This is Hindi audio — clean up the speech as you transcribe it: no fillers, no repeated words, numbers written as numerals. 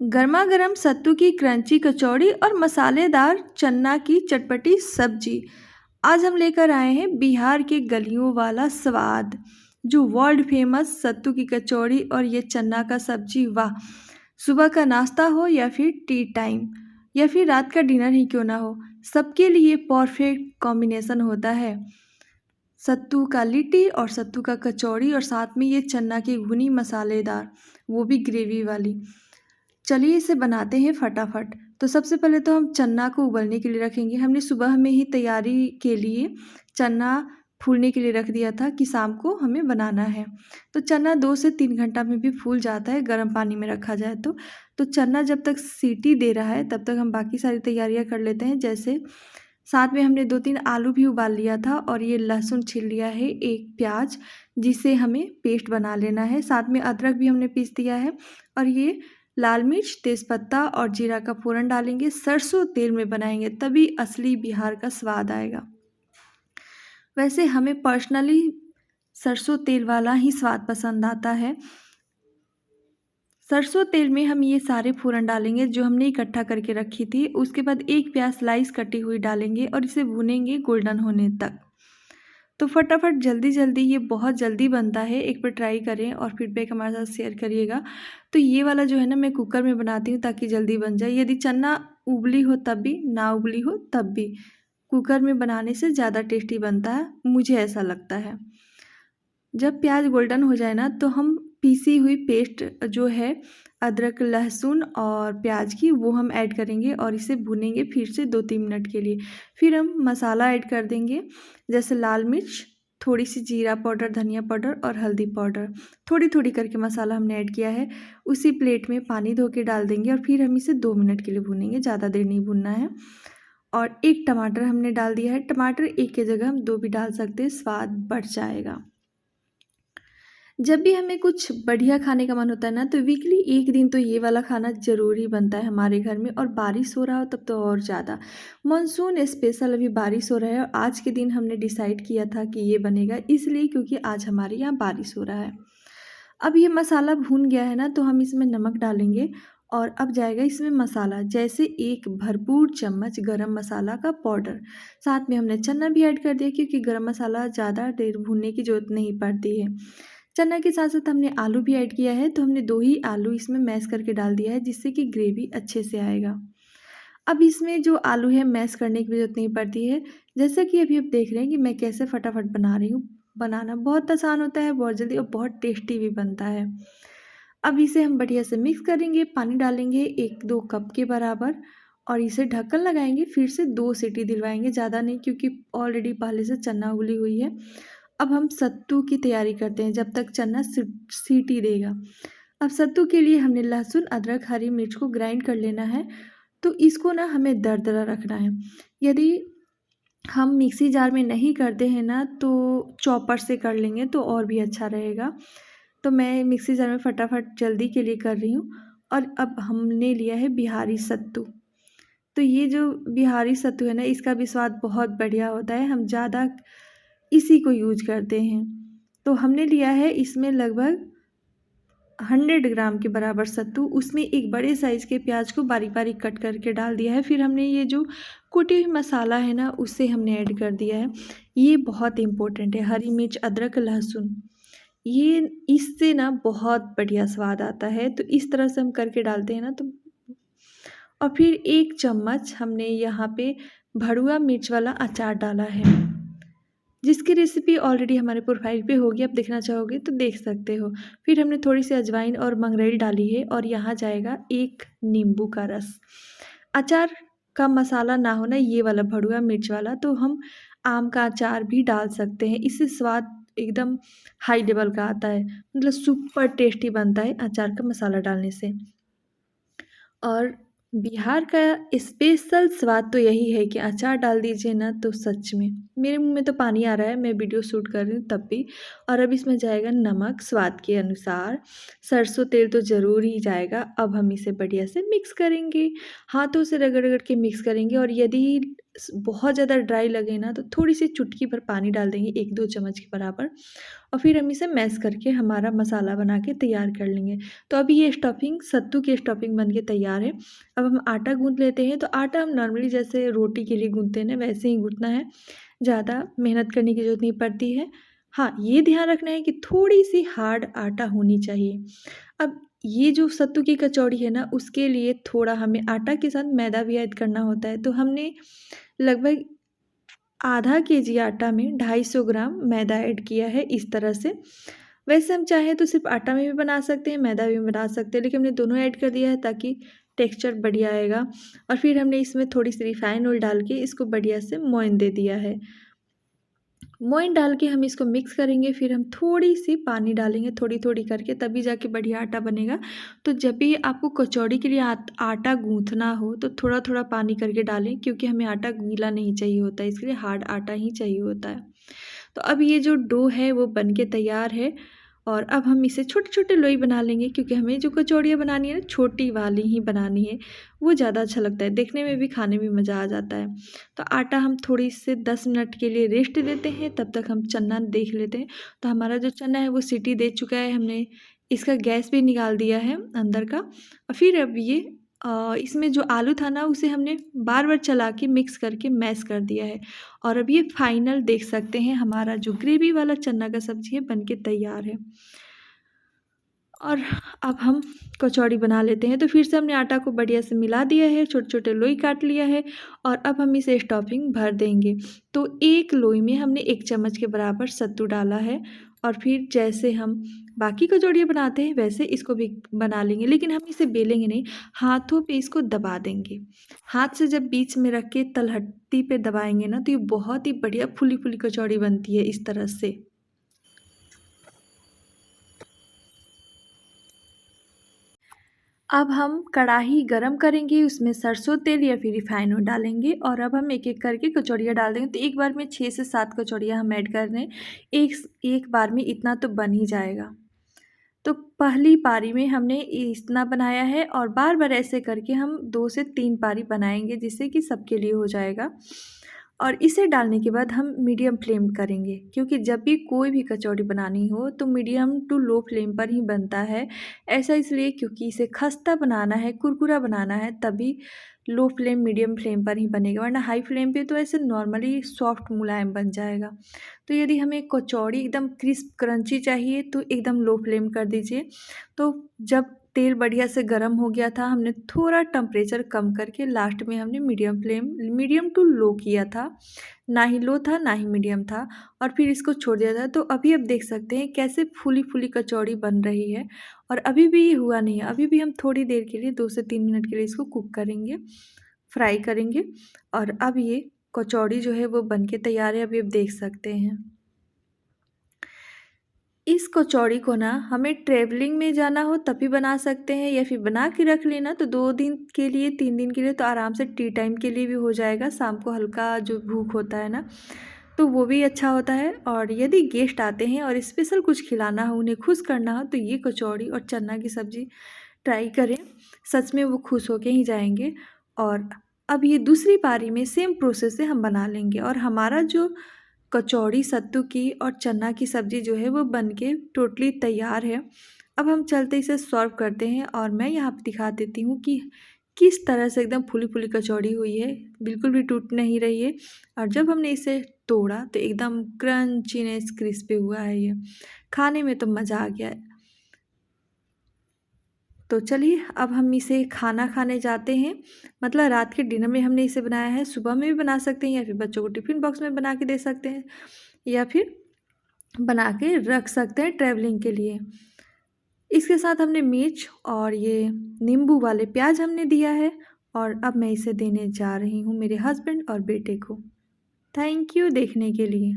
गर्मा गर्म सत्तू की क्रंची कचौड़ी और मसालेदार चन्ना की चटपटी सब्जी। आज हम लेकर आए हैं बिहार के गलियों वाला स्वाद, जो वर्ल्ड फेमस सत्तू की कचौड़ी और ये चन्ना का सब्जी। वाह! सुबह का नाश्ता हो या फिर टी टाइम या फिर रात का डिनर ही क्यों ना हो, सबके लिए परफेक्ट कॉम्बिनेशन होता है। सत्तू का लिट्टी और सत्तू का कचौड़ी और साथ में ये चन्ना की भुनी मसालेदार, वो भी ग्रेवी वाली। चलिए इसे बनाते हैं फटाफट। तो सबसे पहले तो हम चन्ना को उबलने के लिए रखेंगे। हमने सुबह में ही तैयारी के लिए चन्ना फूलने के लिए रख दिया था कि शाम को हमें बनाना है। तो चना 2 से 3 घंटा में भी फूल जाता है गर्म पानी में रखा जाए तो। चना जब तक सीटी दे रहा है तब तक हम बाकी सारी तैयारियां कर लेते हैं। जैसे साथ में हमने 2-3 आलू भी उबाल लिया था और ये लहसुन छील लिया है, 1 प्याज जिसे हमें पेस्ट बना लेना है। साथ में अदरक भी हमने पीस दिया है और ये लाल मिर्च, तेज़पत्ता और जीरा का फ़ोरन डालेंगे। सरसों तेल में बनाएंगे तभी असली बिहार का स्वाद आएगा। वैसे हमें पर्सनली सरसों तेल वाला ही स्वाद पसंद आता है। सरसों तेल में हम ये सारे फ़ोरन डालेंगे जो हमने इकट्ठा करके रखी थी। उसके बाद 1 प्याज स्लाइस कटी हुई डालेंगे और इसे भूनेंगे गोल्डन होने तक। तो फटाफट जल्दी-जल्दी, ये बहुत जल्दी बनता है, एक बार ट्राई करें और फीडबैक हमारे साथ शेयर करिएगा। तो ये वाला जो है ना, मैं कुकर में बनाती हूँ ताकि जल्दी बन जाए। यदि चना उबली हो तब भी, ना उबली हो तब भी, कुकर में बनाने से ज़्यादा टेस्टी बनता है, मुझे ऐसा लगता है। जब प्याज गोल्डन हो जाए ना तो हम पीसी हुई पेस्ट जो है अदरक, लहसुन और प्याज की, वो हम ऐड करेंगे और इसे भूनेंगे फिर से 2-3 मिनट के लिए। फिर हम मसाला ऐड कर देंगे, जैसे लाल मिर्च, थोड़ी सी जीरा पाउडर, धनिया पाउडर और हल्दी पाउडर। थोड़ी थोड़ी करके मसाला हमने ऐड किया है। उसी प्लेट में पानी धो के डाल देंगे और फिर हम इसे 2 मिनट के लिए भूनेंगे, ज़्यादा देर नहीं भूनना है। और 1 टमाटर हमने डाल दिया है। टमाटर 1 की जगह हम 2 भी डाल सकते हैं, स्वाद बढ़ जाएगा। जब भी हमें कुछ बढ़िया खाने का मन होता है ना, तो वीकली 1 दिन तो ये वाला खाना ज़रूरी बनता है हमारे घर में। और बारिश हो रहा हो तब तो और ज़्यादा। मानसून स्पेशल अभी बारिश हो रहा है और आज के दिन हमने डिसाइड किया था कि ये बनेगा, इसलिए क्योंकि आज हमारे यहाँ बारिश हो रहा है। अब ये मसाला भून गया है ना, तो हम इसमें नमक डालेंगे और अब जाएगा इसमें मसाला, जैसे 1 भरपूर चम्मच गरम मसाला का पाउडर। साथ में हमने चना भी ऐड कर दिया क्योंकि गरम मसाला ज़्यादा देर भूनने की ज़रूरत नहीं पड़ती है। चना के साथ साथ हमने आलू भी ऐड किया है, तो हमने 2 ही आलू इसमें मैश करके डाल दिया है, जिससे कि ग्रेवी अच्छे से आएगा। अब इसमें जो आलू है मैश करने की भी ज़रूरत नहीं पड़ती है। जैसा कि अभी आप देख रहे हैं कि मैं कैसे फटाफट बना रही हूँ। बनाना बहुत आसान होता है, बहुत जल्दी और बहुत टेस्टी भी बनता है। अब इसे हम बढ़िया से मिक्स करेंगे, पानी डालेंगे 1-2 कप के बराबर और इसे ढक्कन लगाएंगे, फिर से 2 सीटी दिलवाएंगे, ज़्यादा नहीं क्योंकि ऑलरेडी पहले से चना उबली हुई है। अब हम सत्तू की तैयारी करते हैं जब तक चना सीटी देगा। अब सत्तू के लिए हमने लहसुन, अदरक, हरी मिर्च को ग्राइंड कर लेना है। तो इसको ना हमें दरदरा रखना है। यदि हम मिक्सी जार में नहीं करते हैं ना, तो चॉपर से कर लेंगे तो और भी अच्छा रहेगा। तो मैं मिक्सी जार में फटाफट जल्दी के लिए कर रही हूँ। और अब हमने लिया है बिहारी सत्तू। तो ये जो बिहारी सत्तू है ना, इसका भी स्वाद बहुत बढ़िया होता है, हम ज़्यादा इसी को यूज करते हैं। तो हमने लिया है इसमें लगभग 100 ग्राम के बराबर सत्तू। उसमें एक बड़े साइज़ के प्याज को बारीक बारीक कट करके डाल दिया है। फिर हमने ये जो कुटी हुई मसाला है ना, उसे हमने ऐड कर दिया है। ये बहुत इम्पोर्टेंट है, हरी मिर्च, अदरक, लहसुन, ये इससे ना बहुत बढ़िया स्वाद आता है। तो इस तरह से हम करके डालते हैं ना, तो और फिर 1 चम्मच हमने यहाँ पे भड़ुआ मिर्च वाला अचार डाला है, जिसकी रेसिपी ऑलरेडी हमारे प्रोफाइल पे होगी, आप देखना चाहोगे तो देख सकते हो। फिर हमने थोड़ी सी अजवाइन और मंगरेल डाली है और यहाँ जाएगा 1 नींबू का रस। अचार का मसाला ना हो ना ये वाला भड़ुआ मिर्च वाला, तो हम आम का अचार भी डाल सकते हैं, इससे स्वाद एकदम हाई लेवल का आता है, मतलब सुपर टेस्टी बनता है अचार का मसाला डालने से। और बिहार का स्पेशल स्वाद तो यही है कि अचार डाल दीजिए ना, तो सच में मेरे मुंह में तो पानी आ रहा है, मैं वीडियो शूट कर रही हूँ तब भी। और अब इसमें जाएगा नमक स्वाद के अनुसार, सरसों तेल तो ज़रूर ही जाएगा। अब हम इसे बढ़िया से मिक्स करेंगे, हाथों से रगड़ रगड़ के मिक्स करेंगे। और यदि बहुत ज़्यादा ड्राई लगे ना तो थोड़ी सी चुटकी भर पानी डाल देंगे, 1-2 चम्मच के बराबर, और फिर हम इसे मैश करके हमारा मसाला बना के तैयार कर लेंगे। तो अभी ये स्टफिंग, सत्तू की स्टफिंग बन के तैयार है। अब हम आटा गूँथ लेते हैं। तो आटा हम नॉर्मली जैसे रोटी के लिए गूँथते हैं ना, वैसे ही गूँथना है, ज़्यादा मेहनत करने की ज़रूरत नहीं पड़ती है। हाँ, ये ध्यान रखना है कि थोड़ी-सी हार्ड आटा होनी चाहिए। अब ये जो सत्तू की कचौड़ी है ना, उसके लिए थोड़ा हमें आटा के साथ मैदा भी ऐड करना होता है। तो हमने लगभग आधा केजी आटा में 250 ग्राम मैदा ऐड किया है इस तरह से। वैसे हम चाहें तो सिर्फ आटा में भी बना सकते हैं, मैदा भी बना सकते हैं, लेकिन हमने दोनों ऐड कर दिया है ताकि टेक्सचर बढ़िया आएगा। और फिर हमने इसमें थोड़ी सी रिफाइन ऑयल डाल के इसको बढ़िया से मोइन दे दिया है। मोइन डाल के हम इसको मिक्स करेंगे, फिर हम थोड़ी सी पानी डालेंगे, थोड़ी थोड़ी करके, तभी जाके बढ़िया आटा बनेगा। तो जब भी आपको कचौड़ी के लिए आटा गूँथना हो तो थोड़ा थोड़ा पानी करके डालें, क्योंकि हमें आटा गीला नहीं चाहिए होता है, इसके लिए हार्ड आटा ही चाहिए होता है। तो अब ये जो डो है वो बन के तैयार है, और अब हम इसे छोटे छोटे लोई बना लेंगे, क्योंकि हमें जो कचौड़ियाँ बनानी है ना, छोटी वाली ही बनानी है। वो ज़्यादा अच्छा लगता है, देखने में भी, खाने में मज़ा आ जाता है। तो आटा हम थोड़ी से 10 मिनट के लिए रेस्ट देते हैं, तब तक हम चना देख लेते हैं। तो हमारा जो चना है वो सीटी दे चुका है, हमने इसका गैस भी निकाल दिया है अंदर का। और फिर अब ये इसमें जो आलू था ना, उसे हमने बार बार चला के मिक्स करके मैश कर दिया है। और अब ये फाइनल देख सकते हैं, हमारा जो ग्रेवी वाला चना का सब्ज़ी है बन के तैयार है। और अब हम कचौड़ी बना लेते हैं। तो फिर से हमने आटा को बढ़िया से मिला दिया है, छोटे-छोटे लोई काट लिया है, और अब हम इसे स्टफिंग भर देंगे। तो एक लोई में हमने 1 चम्मच के बराबर सत्तू डाला है, और फिर जैसे हम बाकी कचौड़ियाँ बनाते हैं वैसे इसको भी बना लेंगे, लेकिन हम इसे बेलेंगे नहीं, हाथों पे इसको दबा देंगे। हाथ से जब बीच में रख के तलहटी पे दबाएँगे ना, तो ये बहुत ही बढ़िया फूली-फूली कचौड़ी बनती है इस तरह से। अब हम कढ़ाई गरम करेंगे, उसमें सरसों तेल या फिर रिफाइन ऑयल डालेंगे, और अब हम एक-एक करके कचौड़ियाँ डाल देंगे। तो एक बार में 6 से 7 कचौड़ियाँ हम ऐड कर रहे हैं। एक बार में इतना तो बन ही जाएगा। तो पहली पारी में हमने इतना बनाया है, और बार-बार ऐसे करके हम 2 से 3 पारी बनाएँगे, जिससे कि सबके लिए हो जाएगा। और इसे डालने के बाद हम मीडियम फ्लेम करेंगे, क्योंकि जब भी कोई भी कचौड़ी बनानी हो तो मीडियम टू लो फ्लेम पर ही बनता है। ऐसा इसलिए क्योंकि इसे खस्ता बनाना है, कुरकुरा बनाना है, तभी लो फ्लेम, मीडियम फ्लेम पर ही बनेगा, वरना हाई फ्लेम पे तो ऐसे नॉर्मली सॉफ्ट मुलायम बन जाएगा। तो यदि हमें कचौड़ी एकदम क्रिस्प क्रंची चाहिए तो एकदम लो फ्लेम कर दीजिए। तो जब तेल बढ़िया से गर्म हो गया था, हमने थोड़ा टेम्परेचर कम करके लास्ट में हमने मीडियम टू लो किया था। ना ही लो था, ना ही मीडियम था, और फिर इसको छोड़ दिया था। तो अभी आप देख सकते हैं कैसे फूली-फूली कचौड़ी बन रही है, और अभी भी ये हुआ नहीं है। अभी भी हम थोड़ी देर के लिए 2 से 3 मिनट के लिए इसको कुक करेंगे, फ्राई करेंगे, और अब ये कचौड़ी जो है वो बन के तैयार है, अभी आप देख सकते हैं। इस कचौड़ी को ना हमें ट्रैवलिंग में जाना हो तभी बना सकते हैं, या फिर बना के रख लेना तो 2 दिन के लिए, 3 दिन के लिए तो आराम से टी टाइम के लिए भी हो जाएगा। शाम को हल्का जो भूख होता है ना, तो वो भी अच्छा होता है। और यदि गेस्ट आते हैं और स्पेशल कुछ खिलाना हो, उन्हें खुश करना हो, तो ये कचौड़ी और चना की सब्ज़ी ट्राई करें, सच में वो खुश होके ही जाएँगे। और अब ये दूसरी पारी में सेम प्रोसेस से हम बना लेंगे, और हमारा जो कचौड़ी सत्तू की और चना की सब्ज़ी जो है वो बन के टोटली तैयार है। अब हम चलते इसे सर्व करते हैं, और मैं यहाँ पे दिखा देती हूँ कि किस तरह से एकदम फूली-फूली कचौड़ी हुई है, बिल्कुल भी टूट नहीं रही है। और जब हमने इसे तोड़ा तो एकदम क्रंचीनेस क्रिस्पी हुआ है ये। खाने में तो मज़ा आ गया। तो चलिए अब हम इसे खाना खाने जाते हैं। मतलब रात के डिनर में हमने इसे बनाया है, सुबह में भी बना सकते हैं, या फिर बच्चों को टिफ़िन बॉक्स में बना के दे सकते हैं, या फिर बना के रख सकते हैं ट्रैवलिंग के लिए। इसके साथ हमने मिर्च और ये नींबू वाले प्याज हमने दिया है, और अब मैं इसे देने जा रही हूँ मेरे हस्बैंड और बेटे को। थैंक यू देखने के लिए।